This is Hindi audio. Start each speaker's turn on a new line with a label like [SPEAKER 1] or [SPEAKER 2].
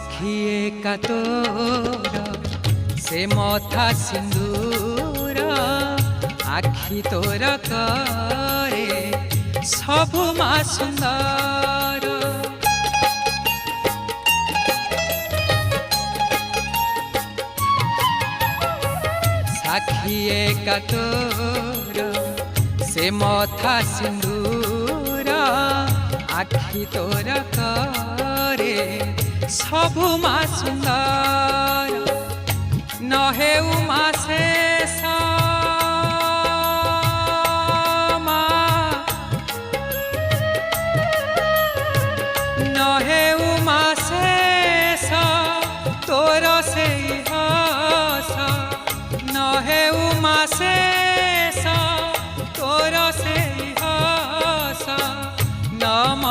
[SPEAKER 1] साखी एका तोर से मथा सिंदूर आखि तोर करे सबु मा सुंदर। साखी एका तोर से मथा सिंदूर आखि तोर करे सबु मा सुंदर। नहे उमा शेष नहे उमा शेष तोर से हस नहे उमा शेष तोर से हस नम